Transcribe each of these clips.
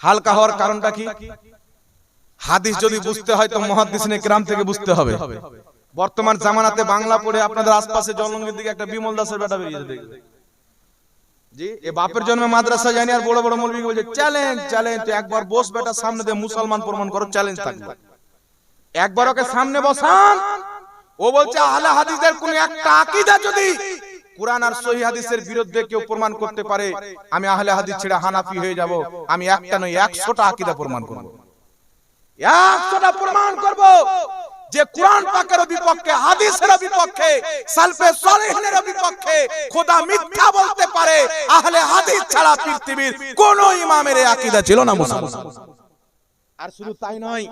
হালকা হওয়ার কারণটা কি? হাদিস যদি বুঝতে হয় তো মুহাদ্দিসিনে কিরাম থেকে বুঝতে হবে। বর্তমান জামানাতে বাংলা পড়ে আপনাদের আশপাশে জলঙ্গির দিকে একটা বিমল দাসের বেটা বেরিয়েছে দেখবে, জি এ বাপের জন্মে মাদ্রাসা জানি আর বড় বড় মৌলবি বলছে চ্যালেঞ্জ চ্যালেঞ্জ, তো একবার বস বেটা সামনে দিয়ে মুসলমান প্রমাণ করো, চ্যালেঞ্জ থাকবে। একবার ওকে সামনে বসান, ও বলছে আহলে হাদিসের কোন একটা আকীদা যদি কুরআন আর সহিহ হাদিসের বিরুদ্ধে কেউ প্রমাণ করতে পারে, আমি আহলে হাদিস ছেড়ে হানাফি হয়ে যাব। আমি একটা নয় 100টা আকীদা প্রমাণ করব, 100টা প্রমাণ করব যে কুরআন পাকের বিপক্ষে, হাদিসের বিপক্ষে, সালফে সালেহিনের বিপক্ষে খোদা মিথ্যা বলতে পারে। আহলে হাদিস ছাড়া পৃথিবীর কোন ইমামের এই আকীদা ছিল না মুসলমান। আর শুধু তাই নয়,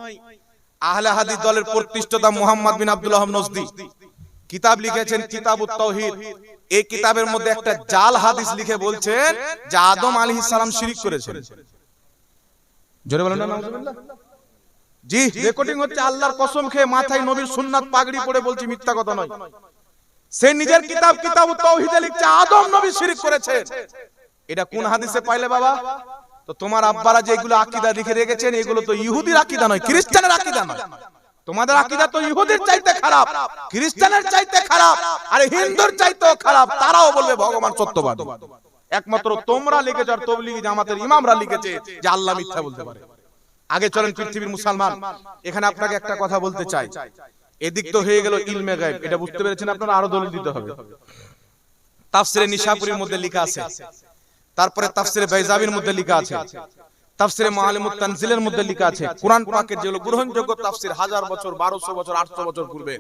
আহলে হাদিস দলের প্রতিষ্ঠাতা মুহাম্মদ বিন আব্দুল্লাহ নজদি কিতাব লিখেছেন কিতাবুত তাওহীদ। এই কিতাবের মধ্যে একটা জাল হাদিস লিখে বলছেন যে আদম আলাইহিস সালাম শিরক করেছেন। জোরে বলেন না নাউজুবিল্লাহ। জি রেকর্ডিং হচ্ছে, আল্লাহর কসম খেয়ে মাথায় নবীর সুন্নাত পাগড়ি পরে বলছি, মিথ্যা কথা নয়। সে নিজের কিতাব কিতাবুত তাওহীদে লিখছে আদম নবী শিরক করেছেন। এটা কোন হাদিসে পাইলে বাবা? তো তোমার আব্বারা যে এগুলো আকীদা লিখে রেখেছেন, এগুলো তো ইহুদির আকীদা নয়, খ্রিস্টানের আকীদা নয়। তোমাদের আকীদা তো ইহুদির চাইতে খারাপ, খ্রিস্টানের চাইতে খারাপ, আর হিন্দুর চাইতেও খারাপ। তারাও বলবে ভগবান সত্যবাদী। একমাত্র তোমরা লিখেছো আর তাবলীগী জামাতের ইমামরা লিখেছে যে আল্লাহ মিথ্যা বলতে পারে। আগে চলেন পৃথিবীর মুসলমান, এখানে আপনাকে একটা কথা বলতে চাই। এদিক তো হয়ে গেল ইলমে গায়ব, এটা বুঝতে পেরেছেন আপনারা, আরো দলিল দিতে হবে। তাফসিরে নিশাপুরীর মধ্যে লেখা আছে, তারপরে তাফসিরে বাইজাবির মধ্যে লেখা আছে, তাফসিরে মুআল্লিমুত তানজিলের মধ্যে লেখা আছে। কুরআন পাকের যেগুলো গ্রহণযোগ্য তাফসির 1000 বছর, 1200 বছর, 800 বছর পূর্বে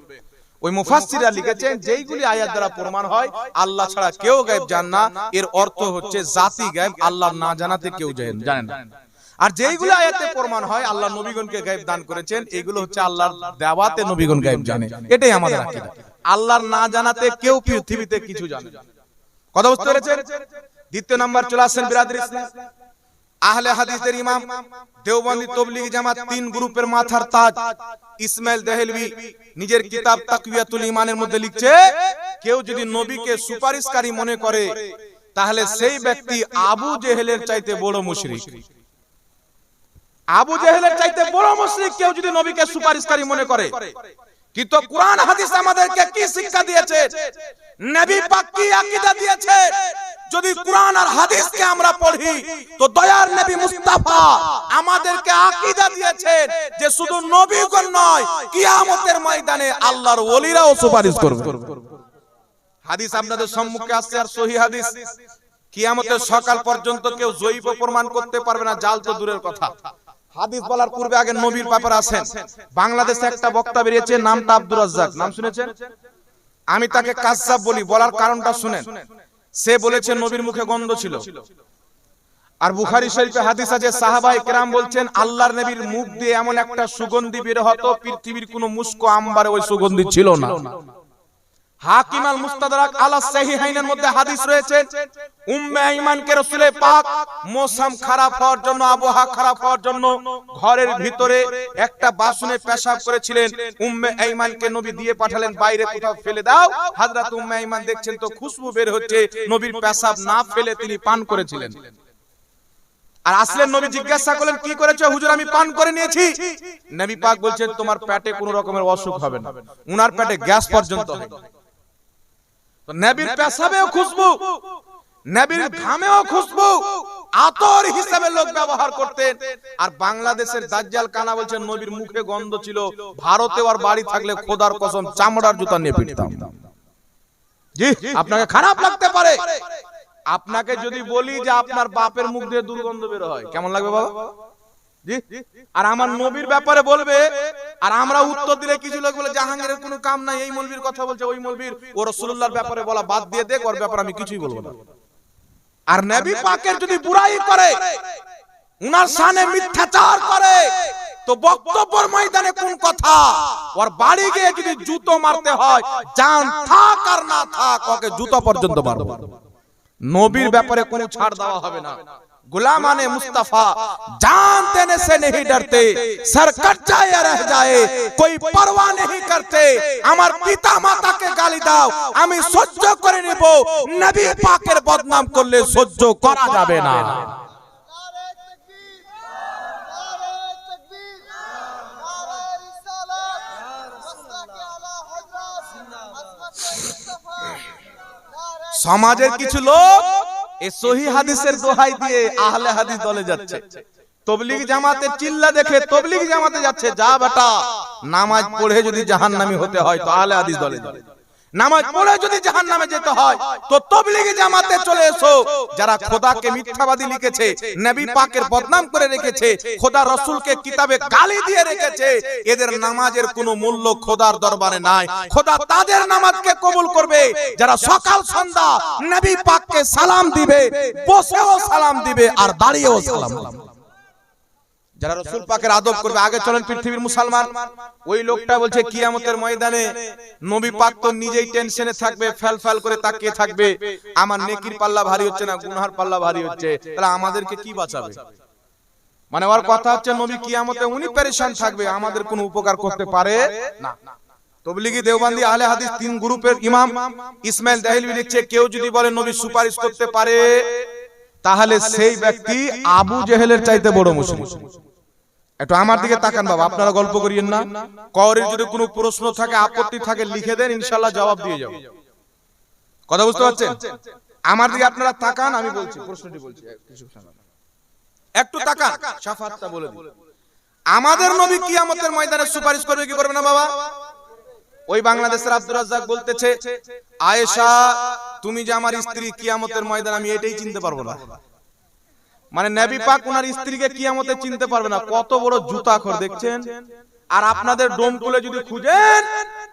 ওই মুফাসসিররা লিখেছেন যেইগুলি আয়াত দ্বারা প্রমাণ হয় আল্লাহ ছাড়া কেউ গায়ব জানে না, এর অর্থ হচ্ছে জাতি গায়ব, আল্লাহ না জানাতে কেউ জানে না। আর যেইগুলো আয়াতে প্রমাণ হয় আল্লাহ নবীগণকে গায়ব দান করেছেন, এগুলো হচ্ছে আল্লাহর দেওয়াতে নবীগণ গায়ব জানে। এটাই আমাদের আকীদা। আল্লাহর না জানাতে কেউ পৃথিবীতে কিছু জানে না। কথা বুঝতে পেরেছেন? দ্বিতীয় নাম্বার চলে আসেন বিরাদরি ইসলাম। আহলে হাদিসের ইমাম দেওবন্দি তাবলীগী জামাত 3 গ্রুপের মাথার তাজ ইসমাইল দেহলভী নিজের কিতাব তাকওয়াতুল ঈমানের মধ্যে লিখছে, কেউ যদি নবীকে সুপারিশকারী মনে করে তাহলে সেই ব্যক্তি আবু জেহেলের চাইতে বড় মুশরিক। আবু জেহেলের চাইতে বড় মুশরিক কেউ যদি নবীকে সুপারিশকারী মনে করে। কিন্তু কুরআন হাদিস আমাদেরকে কি শিক্ষা দিয়েছে, নবী পাক কি আকীদা দিয়েছে? যদি কুরআন আর হাদিসকে আমরা পড়ি তো দয়ার নবী মুস্তাফা আমাদেরকে আকীদা দিয়েছেন যে শুধু নবীগণ নয়, কিয়ামতের ময়দানে আল্লাহর ওলিরাও সুপারিশ করবে। হাদিস আপনাদের সম্মুখে আসছে, আর সহিহ হাদিস। কিয়ামতের সকাল পর্যন্ত কেউ জয়ীব প্রমাণ করতে পারবে না, জাল তো দূরের কথা। হাদিস বলার পূর্বে আগে নবীর ব্যাপারে আসেন। বাংলাদেশে একটা বক্তা বেরিয়েছে, নামটা আব্দুর রাজ্জাক, নাম শুনেছেন? আমি তাকে কাযযাব বলি, বলার কারণটা শুনেন। সে বলেছে নবীর মুখে গন্ধ ছিল। আর বুখারী শরীফে হাদিস আছে, সাহাবায়ে কেরাম বলছেন আল্লাহর নবীর মুখ দিয়ে এমন একটা সুগন্ধি বের হতো, পৃথিবীর কোনো মুস্ক আম্বারে ওই সুগন্ধি ছিল না। হাকিম আল মুস্তাদরাক আলা সাহিহাইনের মধ্যে হাদিস রয়েছে, উম্মে আইমানকে রাসূল পাক মৌসুম খারাপ হওয়ার জন্য, আবহাওয়া খারাপ হওয়ার জন্য ঘরের ভিতরে একটা বাসনে পেশাব করেছিলেন। উম্মে আইমানকে নবী দিয়ে পাঠালেন, বাইরে কোথাও ফেলে দাও। হযরত উম্মে আইমান দেখছেন তো খুশবু বের হচ্ছে, নবীর পেশাব না ফেলে তিনি পান করেছিলেন। আর আসলেন নবী জিজ্ঞাসা করলেন কি করেছো? হুজুর আমি পান করে নিয়েছি। নবী পাক বলছেন তোমার পেটে কোনো রকমের অসুখ হবে না। উনার পেটে গ্যাস পর্যন্ত হয়। তো নবীর পেশাবেও খুশবু, নবীর ঘামেও খুশবু, আতর হিসেবে লোক ব্যবহার করতেন। আর বাংলাদেশের দাজ্জাল কানা বলছেন নবীর মুখে গন্ধ ছিল, ভারতে ওর বাড়ি থাকলে খোদার কসম চামড়ার জুতা নিয়ে পিটতাম। জি আপনাকে খারাপ লাগতে পারে, আপনাকে যদি বলি যে আপনার বাপের মুখ দিয়ে দুর্গন্ধ বের হয়, কেমন লাগবে বাবা? জি। আর আমার নবীর ব্যাপারে বলবে, আর আমরা উত্তর দিলে কিছু লোক বলে জাহাঙ্গীরের কোনো কাম নাই, এই মৌলবীর কথা বলছে, ওই মৌলবীর, ও রাসূলুল্লাহর ব্যাপারে বলা বাদ দিয়ে দেখ, ওর ব্যাপারে আমি কিছুই বলবো না। আর নবী পাকের যদি বুরাই করে, উনার শানে মিথ্যাচার করে, তো বক্তব্যের ময়দানে কোন কথা, ওর বাড়ি গিয়ে যদি জুতো মারতে হয়, জান থাক আর না থাক ওকে জুতো পর্যন্ত মারবো। নবীর ব্যাপারে কোনো ছাড় দেওয়া হবে না। गुलामाने मुस्तफा जान देने से नहीं डरते, सर कट जाए या रह जाए कोई परवाह नहीं करते। আমার পিতা মাতাকে গালি দাও আমি সহ্য করে নিব, নবী পাকের বদনাম করলে সহ্য করা যাবে না। সমাজের কিছু লোক এই সহি হাদিসের দোহাই দিয়ে আহলে হাদিস দলে যাচ্ছে। তবলিগ জামাতের চিল্লা দেখে তবলিগ জামাতে যাচ্ছে। যা বেটা, নামাজ পড়ে যদি জাহান্নামী হতে হয় তো আহলে হাদিস দলে যাবে। নামাজ পড়ে যদি জাহান্নামে যেতে হয় তো তবলিগি জামাতে চলে এসো। যারা খোদাকে মিথ্যাবাদী লিখেছে, নবী পাকের বদনাম করে রেখেছে, খোদা রাসূলকে কিতাবে গালি দিয়ে রেখেছে, এদের নামাজের কোনো মূল্য খোদার দরবারে নাই। খোদা তাদের নামাজকে কবুল করবে যারা সকাল সন্ধ্যা নবী পাককে সালাম দিবে, বসেও সালাম দিবে আর দাঁড়িয়েও সালাম দিবে। যারা রাসূল পাকের আদব করবে। আগে চলেন পৃথিবীর মুসলমান, ওই লোকটা বলছে কিয়ামতের ময়দানে নবী পাক তো নিজেই টেনশনে থাকবে, ফেল করে তাকিয়ে থাকবে, আমার নেকির পাল্লা ভারী হচ্ছে না, গুনার পাল্লা ভারী হচ্ছে, তাহলে আমাদেরকে কি বাঁচাবে? মানে ওর কথা হচ্ছে নবী কিয়ামতে উনি পেরেশান থাকবে, আমাদের কোনো উপকার করতে পারে না। তবলিগি দেওবন্দি আহলে হাদিস তিন গ্রুপের ইমাম ইসমাইল দেহলভি লিখছে, কেউ যদি বলে নবী সুপারিশ করতে পারে তাহলে সেই ব্যক্তি আবু জেহেলের চাইতে বড় মুশরিক। একটু আমার দিকে তাকান বাবা, আপনারা গল্প করিয়েন না। কওরের যদি কোনো প্রশ্ন থাকে, আপত্তি থাকে লিখে দেন, ইনশাআল্লাহ জবাব দিয়ে যাব। কথা বুঝতে পারছেন? আমার দিকে আপনারা তাকান, আমি বলছি, প্রশ্নটি বলছি, একটু তাকান, শাফাতটা বলে দিন। আমাদের নবী কিয়ামতের ময়দানে সুপারিশ করবে কি করবে না বাবা? ওই বাংলাদেশের আব্দুর রাজ্জাক বলতেছে, আয়েশা তুমি যে আমার স্ত্রী, কিয়ামতের ময়দানে আমি এটাই চিনতে পারবো না। মানে নবী পাক ওনার স্ত্রীকে কিয়ামতে চিনতে পারবে না। কত বড় জুতাখোর দেখছেন। আর আপনাদের ডোমকুলে যদি খুঁজেন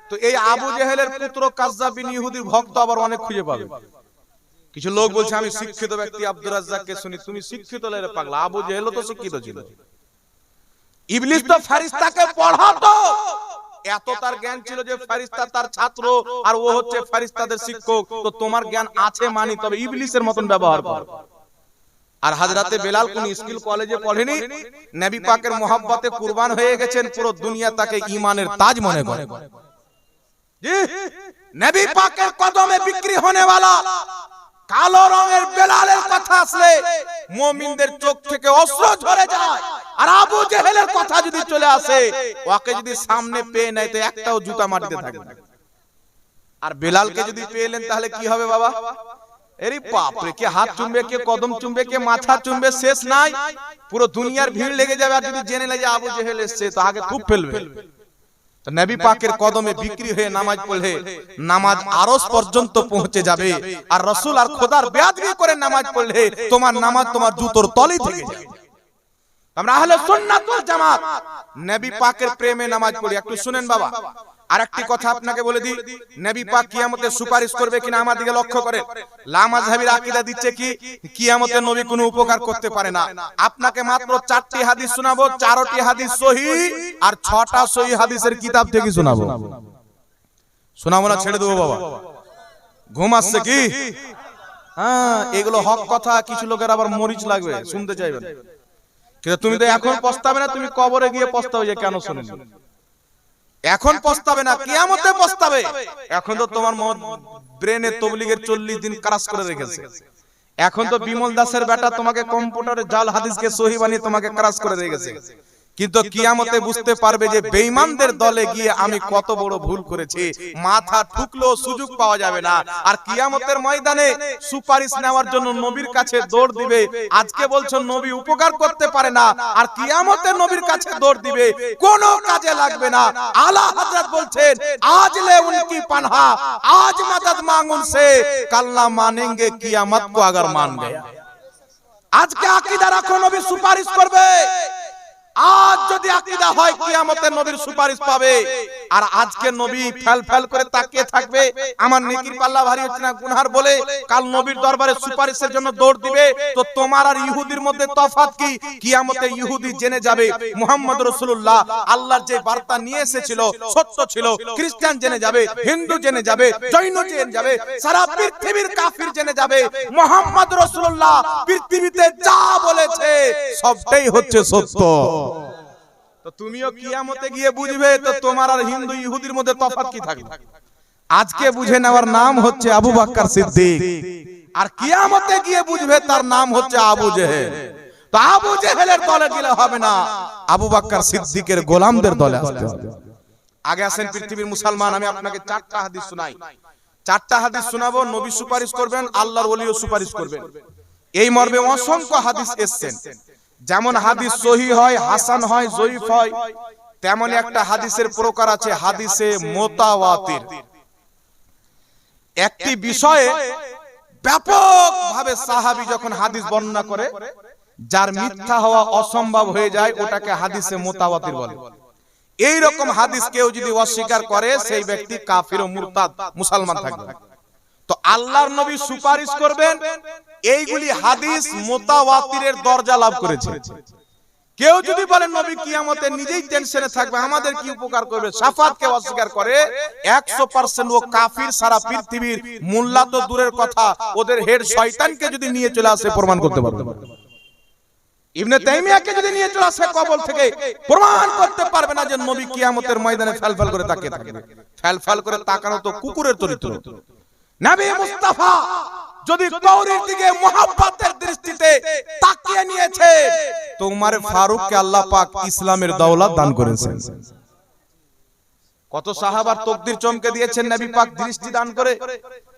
তো এই আবু জেহেলের পুত্র কাজ্জাব বিন ইহুদির ভক্ত আবার অনেক খুঁজে পাবে। কিছু লোক বলছে আমি শিক্ষিত ব্যক্তি আব্দুর রাজ্জাককে শুনি, তুমি শিক্ষিত লেরে পাগলা, আবু জেহেলও তো শিক্ষিত ছিল। ইবলিস তো ফেরেশতাকে পড়াতো, এত তার জ্ঞান ছিল যে ফেরেশতা তার ছাত্র আর ও হচ্ছে ফেরেশতাদের শিক্ষক। তো তোমার জ্ঞান আছে মানি, তবে ইবলিসের মতন ব্যবহার করো। আর হযরতে বেলাল কোন স্কুল কলেজে পড়েনি, নবী পাকের মোহাব্বতে কুরবান হয়ে গেছেন, পুরো দুনিয়া তাকে ঈমানের তাজ মনে করে। জি, নবী পাকের কদমে বিক্রি होने वाला কালো রঙের বেলালের কথা আসলে মুমিনদের চোখ থেকে অশ্রু ঝরে যায়। আর আবু জেহেলের কথা যদি চলে আসে, ওকে যদি সামনে পেয়ে নেয় তো একটাও জুতা মাটিতে থাকবে না। আর বেলালকে যদি পেলেন তাহলে কি হবে বাবা? এরি বাপ রে, কে হাত চুমবে, কে কদম চুমবে, কে মাথা চুমবে, শেষ নাই। পুরো দুনিয়ার ভিড় লেগে যাবে। আর যদি জেনে নেয় যে আবু জেহেল এসেছে তো আগে খুব ফেলবে। তো নবী পাকের কদমে বিক্রি হয়ে নামাজ পড়লে নামাজ আরশ পর্যন্ত পৌঁছে যাবে। আর রাসূল আর খোদার বেয়াদবি করে নামাজ পড়লে তোমার নামাজ তোমার জুতোর তলে থেকে যাবে। আমরা আহলে সুন্নাত ওয়াল জামাত নবী পাকের প্রেমে নামাজ পড়ি। একটু শুনেন বাবা, আরেকটি কথা আপনাকে বলে দিই, নবী পাক কিয়ামতে সুপারিশ করবে কিনা আমার দিকে লক্ষ্য করেন। লামাযহাবির আকীদা দিচ্ছে কি কিয়ামতে নবী কোনো উপকার করতে পারে না। আপনাকে মাত্র 4টি হাদিস শোনাবো, 4টি হাদিস সহিহ আর 6টা সহিহ হাদিসের কিতাব থেকে শোনাবো। শোনাবো না ছেড়ে দেবো বাবা? ঘুম আসছে কি? হ্যাঁ, এগুলো হক কথা। কিছু লোকের আবার মরিচ লাগবে, শুনতে চাইবেন। কিন্তু তুমি তো এখন পস্তাবে না, তুমি কবরে গিয়ে পস্তাবে যে কেন শুনেন। এখন পস্তাবে না, কিয়ামতে পস্তাবে। এখন তো তোমার ব্রেনে তবলিগের 40 দিন ক্রাশ করে রেখেছে। এখন তো বিমল দাসের বেটা তোমাকে কম্পিউটারে জাল হাদিসকে সহিহ বানিয়ে তোমাকে ক্রাশ করে রেখেছে। কিন্তু কিয়ামতে বুঝতে পারবে যে বেঈমানদের দলে গিয়ে আমি কত বড় ভুল করেছি। মাথা ঠুকলেও সুযোগ পাওয়া যাবে না। আর কিয়ামতের ময়দানে সুপারিশ নেওয়ার জন্য নবীর কাছে দৌড় দিবে। আজকে বলছো নবী উপকার করতে পারে না, আর কিয়ামতে নবীর কাছে দৌড় দিবে, কোনো কাজে লাগবে না। আলা হযরত বলছেন, আজ লে উনকি পানহা, আজ মদদ মাंग उनसे, कल ना मानेंगे कियामत को अगर मान गया। আজকে আকীদা রাখো নবী সুপারিশ করবে। আজ যদি আকীদা হয় কিয়ামতে নবীর সুপারিশ পাবে। আর আজকে নবী ফেল করে তাকিয়ে থাকবে, আমার নেকির পাল্লা ভারী হচ্ছে না, গুনার বলে কাল নবীর দরবারে সুপারিশের জন্য দৌড় দিবে। তো তোমার আর ইহুদির মধ্যে তফাৎ কি? কিয়ামতে ইহুদি জেনে যাবে মুহাম্মদ রাসূলুল্লাহ আল্লাহর যে বার্তা নিয়ে এসেছিল সত্য ছিল। খ্রিস্টান জেনে যাবে, হিন্দু জেনে যাবে, জৈন জেনে যাবে, সারা পৃথিবীর কাফির জেনে যাবে মুহাম্মদ রাসূলুল্লাহ পৃথিবীতে যা বলেছে সবটাই হচ্ছে সত্য। তো তুমিও কিয়ামতে গিয়ে বুঝবে তো তোমার আর হিন্দু ইহুদির মধ্যে তফাৎ কি থাকবে। আজকে বুঝে নেওয়ার নাম হচ্ছে আবু বকর সিদ্দিক, আর কিয়ামতে গিয়ে বুঝবে তার নাম হচ্ছে আবু জেহেল। তো আবু জেহেলের দলে গেলে হবে না, আবু বকর সিদ্দিকের গোলামদের দলে আসতে হবে। আগে আসেন পৃথিবীর মুসলমান, আমি আপনাকে 4টা হাদিস শোনাই। চারটা হাদিস শোনাবো, নবী সুপারিশ করবেন, আল্লাহর ওলিও সুপারিশ করবেন। এই মর্মে অসংখ্য হাদিস এসেছেন। যেমন হাদিস সহিহ হয়, হাসান হয়, জয়ীফ হয়, তেমন একটা হাদিসের প্রকার আছে হাদিসে মুতাওয়াতির। একটি বিষয়ে ব্যাপকভাবে সাহাবী যখন হাদিস বর্ণনা করে, যার মিথ্যা হওয়া অসম্ভব হয়ে যায়, ওটাকে হাদিসে মুতাওয়াতির বলে। এই রকম হাদিস কেউ যদি অস্বীকার করে, সেই ব্যক্তি কাফির ও মুরতাদ, মুসলমান থাকবে। তো আল্লাহর নবী সুপারিশ করবেন, এইগুলি হাদিস মুতাওয়াতিরের দরজা লাভ করেছে। কেউ যদি বলেন নবী কিয়ামতে নিজেই টেনশনে থাকবে, আমাদের কি উপকার করবে, শাফাতকে অস্বীকার করে, 100% ও কাফির। সারা পৃথিবীর মোল্লা তো দূরের কথা, ওদের হেড শয়তানকে যদি নিয়ে চলে আসে প্রমাণ করতে পারবে। ইবনে তাইমিয়াকে যদি নিয়ে চলে আসে কবর থেকে, প্রমাণ করতে পারবে না যে নবী কিয়ামতের ময়দানে ফেলফেল করে তাকিয়ে থাকবে। ফেলফেল করে তাকানো তো কুকুরের চরিত্র। নবী মুস্তাফা যদি কওরের দিকে মুহাব্বতের দৃষ্টিতে তাকিয়ে নিয়েছে, তো উমর ফারুককে আল্লাহ পাক ইসলামের দৌলত দান করেছেন। কত সাহাবার তাকদীর চমকে দিয়েছেন নবী পাক দৃষ্টি দান করে,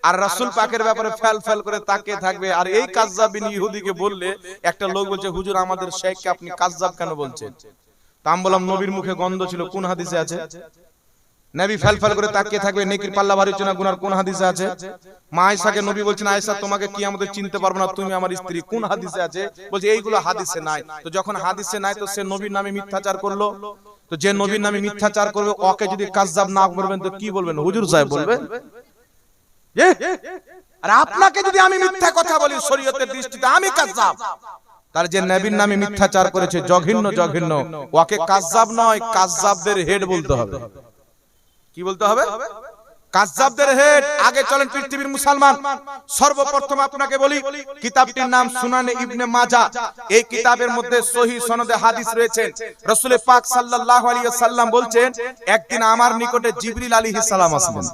আর রাসূল পাকের ব্যাপারে ফেলফেল করে তাকিয়ে থাকবে। আর এই কাযযাবিন ইহুদিকে বললে, একটা লোক বলছে হুজুর আমাদের শেখকে আপনি কাযযাব কেন বলছেন? তা আমি বললাম নবীর মুখে গন্ধ ছিল, কোন হাদিসে আছে? নবী ফেলফেল করে তাকিয়ে থাকবে, নেকির পাল্লা ভারী হচ্ছে না গুনার কোন হাদিসে আছে? মা আয়েশাকে নবী বলছেন, আয়েশা তোমাকে কিয়ামতে চিনতে পারবো না, তুমি আমার স্ত্রী, কোন হাদিসে আছে? বলছে এইগুলো হাদিসে নাই। তো যখন হাদিসে নাই, তো সে নবীর নামে মিথ্যাচার করলো। তো যে নবীর নামে মিথ্যাচার করবে, ওকে যদি কাযযাব না করবেন তো কি বলবেন? হুজুর সাহেব বলবেন। আর আপনাকে যদি আমি মিথ্যা কথা বলি শরীয়তের দৃষ্টিতে, আমি কাযযাব, তার যে নবীর নামে মিথ্যাচার করেছে জঘন্য জঘন্য, ওকে কাযযাব নয়, কাযযাবদের হেড বলতে হবে। কি বলতে হবে? কাযযাবদের হেড। আগে চলেন পৃথিবীর মুসলমান, সর্বপ্রথম আপনাকে বলি, কিতাবটির নাম সুনানে ইবনে মাজাহ। এই কিতাবের মধ্যে সহিহ সনদে হাদিস রয়েছে। রাসূল পাক সাল্লাল্লাহু আলাইহি ওয়াসাল্লাম বলছেন, একদিন আমার নিকটে জিবরিল আলাইহিস সালাম আসলেন।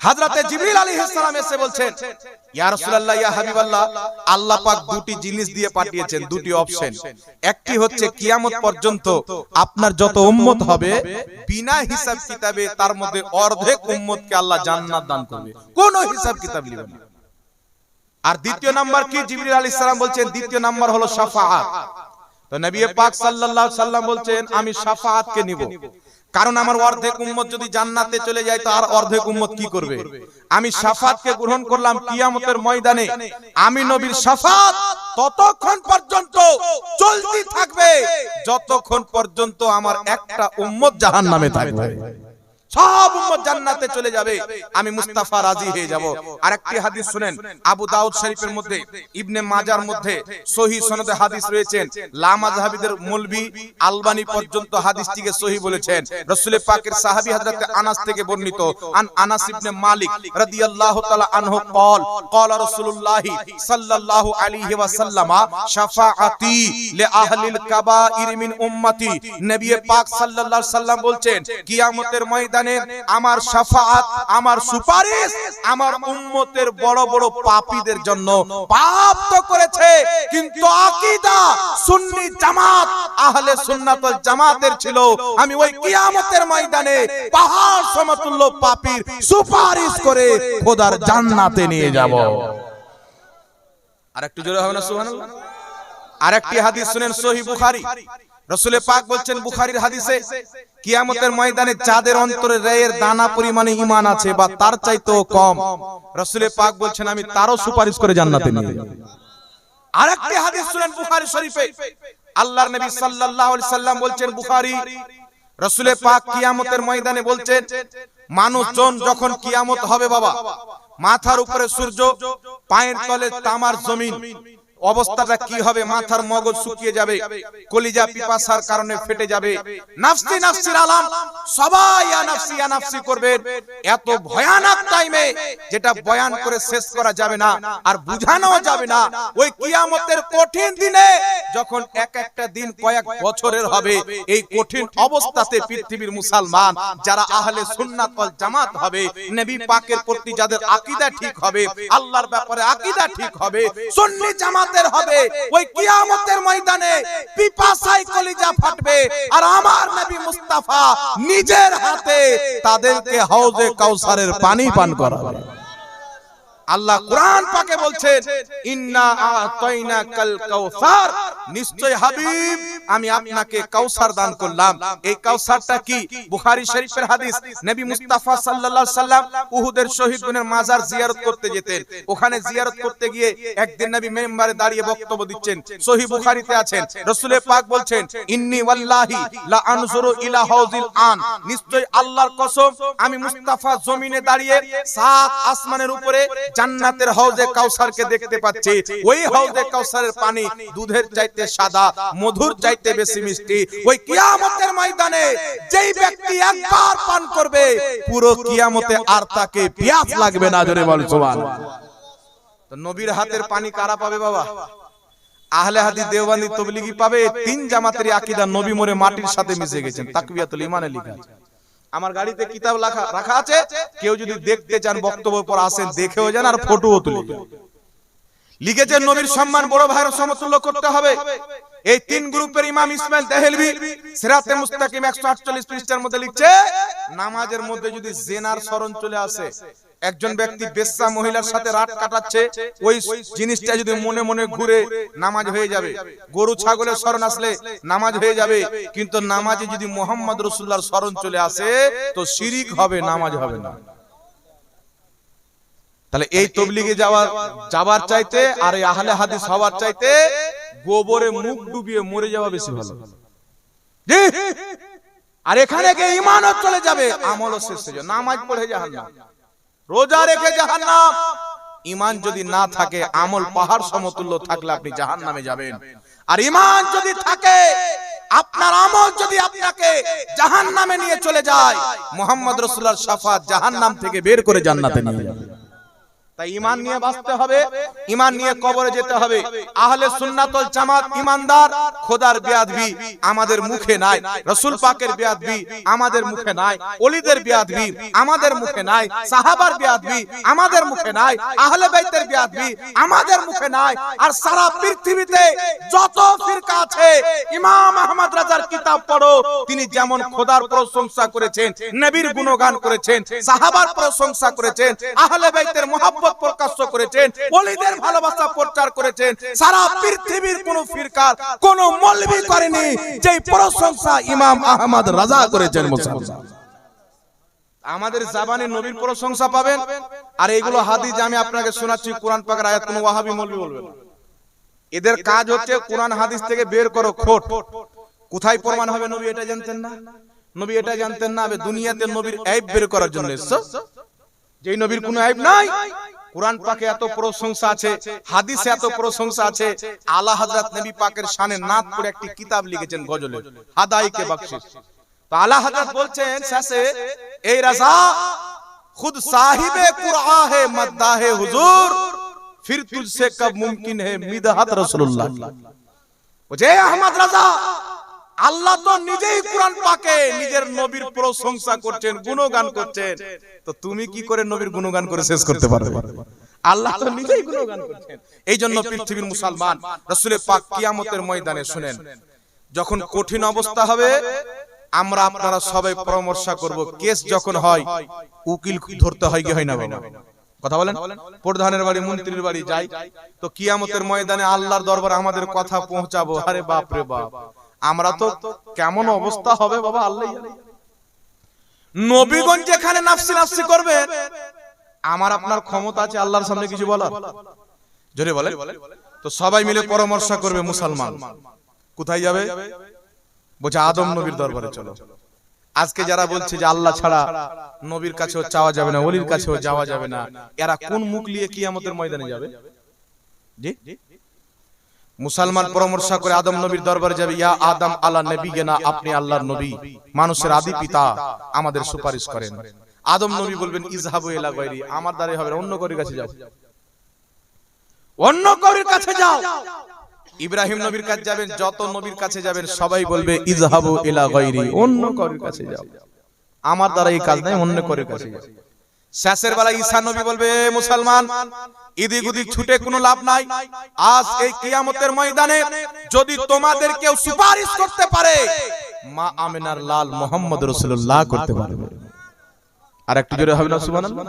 হযরতে জিবরিল আলাইহিস সালাম এসে বলছেন, ইয়া রাসূলুল্লাহ, ইয়া হাবিবাল্লাহ, আল্লাহ পাক দুটি জিনিস দিয়ে পাঠিয়েছেন, দুটি অপশন। একটি হচ্ছে কিয়ামত পর্যন্ত আপনার যত উম্মত হবে, বিনা হিসাব কিতাবে তার মধ্যে অর্ধেক উম্মতকে আল্লাহ জান্নাত দান করবে, কোনো হিসাব কিতাব নেবে না। আর দ্বিতীয় নাম্বার কি? জিবরিল আলাইহিস সালাম বলছেন, দ্বিতীয় নাম্বার হলো শাফাআত। তো নবী পাক সাল্লাল্লাহু আলাইহি সাল্লাম বলছেন, আমি শাফাআতকে নিব, কারণ আমার অর্ধেক উম্মত যদি জান্নাতে চলে যায়, তো আর অর্ধেক উম্মত কি করবে? আমি শাফাআতকে গ্রহণ করলাম। কিয়ামতের ময়দানে আমি নবীর শাফাআত ততক্ষণ পর্যন্ত চলতে থাকবে যতক্ষণ পর্যন্ত আমার একটা উম্মত জাহান্নামে থাকবে। সব উম্মত জান্নাতে চলে যাবে, আমি মুস্তাফা রাজি হয়ে যাব। আরেকটি হাদিস শুনেন, আবু দাউদ শরীফের মধ্যে, ইবনে মাজার মধ্যে সহিহ সনদে হাদিস রয়েছেন। লা মাযহাবিদের মৌলভী আলবানী পর্যন্ত হাদিসটিকে সহিহ বলেছেন। রাসূল পাকের সাহাবী হযরত আনাস থেকে বর্ণিত, আন আনাস ইবনে মালিক রাদিয়াল্লাহু তাআলা আনহু قال قال رسول الله صلى الله عليه وسلم শাফাআতি লিআহলিল কাবাইর মিন উম্মতি। নবী পাক সাল্লাল্লাহু আলাইহি সাল্লাম বলছেন, কিয়ামতের ময়দানে আমার শাফাআত, আমার সুপারিশ আমার উম্মতের বড় বড় পাপীদের জন্য। পাপ তো করেছে, কিন্তু আকীদা সুন্নি জামাত আহলে সুন্নাত ওয়াল জামাতের ছিল। আমি ওই কিয়ামতের ময়দানে পাহাড় সমতুল্য পাপীর সুপারিশ করে খোদার জান্নাতে নিয়ে যাব। আরেকটু জোরে হবে না সুবহানাল্লাহ? আরেকটি হাদিস শুনেন, সহিহ বুখারী। রাসূল পাক বলছেন বুখারীর হাদিসে, কিয়ামতের ময়দানে যাদের অন্তরে রেয়ের দানা পরিমাণে ঈমান আছে বা তার চাইতেও কম, রাসূল পাক বলছেন আমি তারও সুপারিশ করে জান্নাতে নিয়ে যাব। আরেকটি হাদিস শুনেন বুখারী শরীফে, আল্লাহর নবী সাল্লাল্লাহু আলাইহি সাল্লাম বলছেন, বুখারী, রাসূল পাক কিয়ামতের ময়দানে বলছেন, মানুষজন যখন কিয়ামত হবে বাবা, মাথার উপরে সূর্য, পায়ের তলে তামার জমিন, অবস্থাটা কি হবে? মাথার মগজ শুকিয়ে যাবে, কলিজা পিপাসার কারণে ফেটে যাবে, নাফসি নাফসির আলাম, সবাই ইয়া নাফসি ইয়া নাফসি করবেন। এত ভয়ানক টাইমে যেটা বয়ান করে শেষ করা যাবে না আর বুঝানো যাবে না। ওই কিয়ামতের কঠিন দিনে যখন এক একটা দিন কয়েক বছরের হবে, এই কঠিন অবস্থাতে পৃথিবীর মুসলমান যারা আহলে সুন্নাত ওয়াল জামাত হবে, নবী পাকের প্রতি যাদের আকীদা ঠিক হবে, আল্লাহর ব্যাপারে আকীদা ঠিক হবে, সুন্নি জামাত আমাদের হবে, ওই কিয়ামতের ময়দানে পিপাসায় কলিজা ফাটবে, আর আমার নবী মুস্তাফা নিজের হাতে তাদেরকে হাউজে কাউসারের পানি পান করাবে। আল্লাহ কোরআন পাকে বলছেন, ইন্না আতাইনাকাল কাউসার, নিশ্চয় হাবিব আমি আপনাকে কাউসার দান করলাম। এই কাউসারটা কি? বুখারী শরীফের হাদিস। নবী মুস্তাফা সাল্লাল্লাহু আলাইহি সাল্লাম উহুদের শহীদগণের মাজার জিয়ারত করতে যেতেন। ওখানে জিয়ারত করতে গিয়ে একদিন নবী মিম্বারে দাঁড়িয়ে বক্তব্য দিচ্ছেন। সহিহ বুখারীতে আছেন, রাসূল পাক বলছেন, ইন্নী ওয়াল্লাহি লা আনজুরু ইলা হাউজিল আন, নিশ্চয় আল্লাহর কসম আমি মুস্তাফা জমিনে দাঁড়িয়ে সাত আসমানের উপরে জান্নাতের হাউজে কাউসারকে দেখতে পাচ্ছি। ওই হাউজে কাউসারের পানি দুধের চাইতে সাদা, মধুর চাইতে বেশি মিষ্টি। ওই কিয়ামতের ময়দানে যেই ব্যক্তি একবার পান করবে, পুরো কিয়ামতে আর তাকে পিয়াস লাগবে না। জোরে বল সুবহানাল্লাহ। তো নবীর হাতের পানি কারা পাবে বাবা? আহলে হাদিস, দেওবন্দি, তবলিগি পাবে। তিন জামাতের আকীদা নবী মরে মাটির সাথে মিশে গেছেন, তাকবিয়াতুল ঈমানে লেখা আছে। আমার গাড়িতে কিতাব রাখা আছে, কেউ যদি দেখতে চান বক্তব্য পর আসেন, দেখেও যান আর ফটোও তুলে যান। লিখেছেন নবীর সম্মান বড় ভাইয়ের সমতুল্য করতে হবে। এই তিন গ্রুপের ইমাম ইসমাইল দেহলভী সিরাতে মুস্তাকিম 148 পৃষ্ঠার মধ্যে লিখছে, নামাজের মধ্যে যদি জিনার স্মরণ চলে আসে, একজন ব্যক্তি বেশ্যা মহিলার সাথে রাত কাটাচ্ছে, ওই জিনিসটা যদি মনে মনে ঘুরে, নামাজ হয়ে যাবে। গরু ছাগলের স্মরণ আসলে নামাজ হয়ে যাবে, কিন্তু নামাজে যদি মুহাম্মদ রাসূলুল্লাহর স্মরণ চলে আসে তো শিরিক হবে, নামাজ হবে না। তাহলে এই তবলিগে যাওয়ার চাইতে আর এই আহলে হাদিস হওয়ার চাইতে গোবরে মুখ ডুবিয়ে মরে যাওয়া বেশি ভালো। জি, আর এখানে গিয়ে ঈমানও চলে যাবে, আমলও শেষ হয়ে যাবে। নামাজ পড়ে জাহান্নাম, রোজা রেখে জাহান্নাম। ঈমান যদি না থাকে, আমল পাহাড় সমতুল্য থাকলে আপনি জাহান্নামে যাবেন। আর ঈমান যদি থাকে, আপনার আমল যদি আপনাকে জাহান্নামে নিয়ে চলে যায়, মুহাম্মদ রাসূলুল্লাহর শাফাত জাহান্নাম থেকে বের করে জান্নাতে নিয়ে যাবে। তাই ঈমান নিয়ে বাঁচতে হবে, ঈমান নিয়ে কবরে যেতে হবে। আহলে সুন্নাত ওয়াল জামাত ঈমানদার। খোদার বেয়াদবি আমাদের মুখে নাই, রাসূল পাকের বেয়াদবি আমাদের মুখে নাই, ওলিদের বেয়াদবি আমাদের মুখে নাই, সাহাবার বেয়াদবি আমাদের মুখে নাই, আহলে বাইতের বেয়াদবি আমাদের মুখে নাই। আর সারা পৃথিবীতে যত ফিরকা আছে, ইমাম আহমদ রাজার কিতাব পড়ো, তিনি যেমন খোদার প্রশংসা করেছেন, নবীর গুণগান করেছেন, সাহাবার প্রশংসা করেছেন, আহলে বাইতের মুহাব্বত প্রকাশ করেছেন, ওলিদের ভালোবাসা প্রচার করেছেন। সারা পৃথিবীর কোন ফিরকার কোন মৌলভী করেনি যেই প্রশংসা ইমাম আহমদ রাজা করেছেন। মুসলমান আমাদের জাবানে নবীর প্রশংসা পাবেন। আর এইগুলো হাদিস আমি আপনাকে শোনাচ্ছি, কোরআন পাকের আয়াত, কোন ওয়াহাবি মৌলভী বলবে না। এদের কাজ হচ্ছে কোরআন হাদিস থেকে বের করো খোট। কোথায় প্রমাণ হবে নবী এটা জানতেন না, নবী এটা জানতেন না, দুনিয়াতে নবীর আইব বের করার জন্য এসেছো। যেই নবীর কোনো আইব নাই, কুরআন পাকে এত প্রশংসা আছে, হাদিসে এত প্রশংসা আছে। আলা হযরত নবী পাকের শানে নাত করে একটি কিতাব লিখেছেন গজলে, হাদাইকে বখশিশ। তো আলা হযরত বলছেন শেষে, এই রাজা खुद साहिबे कुरआ है मद्दाहे हुजूर, फिर तुझसे कब मुमकिन है मिदहत रसूलुल्लाह। বুঝে আহমদ রাজা, আল্লাহ তো নিজেই কুরআন পাকে নিজের নবীর প্রশংসা করছেন, গুণগান করছেন। তো তুমি কি করে নবীর গুণগান করে শেষ করতে পারবে? আল্লাহ তো নিজেই গুণগান করছেন। এই জন্য পৃথিবীর মুসলমান, রাসূল পাক কিয়ামতের ময়দানে শুনেন, যখন কঠিন অবস্থা হবে, আমরা আপনারা সবাই পরামর্শ করব। কেস যখন হয়, উকিল ধরতে হয় কি হয় না বাবা? কথা বলেন। প্রধানের বাড়ি, মন্ত্রীর বাড়ি যাই, তো কিয়ামতের ময়দানে আল্লাহর দরবারে আমাদের কথা পৌঁছাবো। আরে বাপ রে বাপ, আমরা তো কেমন অবস্থা হবে বাবা আল্লাহ জানে। নবীগণ যেখানে নাফসি নাফসি করবে, আমার আপনার ক্ষমতা আছে আল্লাহর সামনে কিছু বলার? জোরে বলে। তো সবাই মিলে পরামর্শ করবে। মুসলমান কোথায় যাবে? বলছে আদম নবীর দরবারে চলো। আজকে যারা বলছে যে আল্লাহ ছাড়া নবীর কাছেও চাওয়া যাবে না, ওলির কাছেও যাওয়া যাবে না, এরা কোন মুখ নিয়ে কিয়ামতের ময়দানে যাবে? জি, মুসলমান পরামর্শ করে আদম নবীর দরবারে যাবে। ইয়া আদম আলা নবিয়িনা, আপনি আল্লাহর নবী, মানুষের আদি পিতা, আমাদের সুপারিশ করেন। আদম নবী বলবেন ইযহাবু ইলা গায়রি, আমার দ্বারাই হবে না, অন্য কারোর কাছে যাও, অন্য কারোর কাছে যাও। ইব্রাহিম নবীর কাছে যাবেন, যত নবীর কাছে যাবেন সবাই বলবে ইযহাবু ইলা গায়রি, অন্য কারোর কাছে যাও, আমার দ্বারা এই কাজ নাই, অন্য কারোর কাছে যাও। শেষের বেলা ঈসা নবী বলবে, এ মুসলমান, এদিক ওদিক ছুটে কোনো লাভ নাই। আজ এই কিয়ামতের ময়দানে যদি তোমাদের কেউ সুপারিশ করতে পারে, মা আমিনার লাল মুহাম্মদ রাসূলুল্লাহ করতে পারবে। আর একটু জোরে হবে না সুবহানাল্লাহ?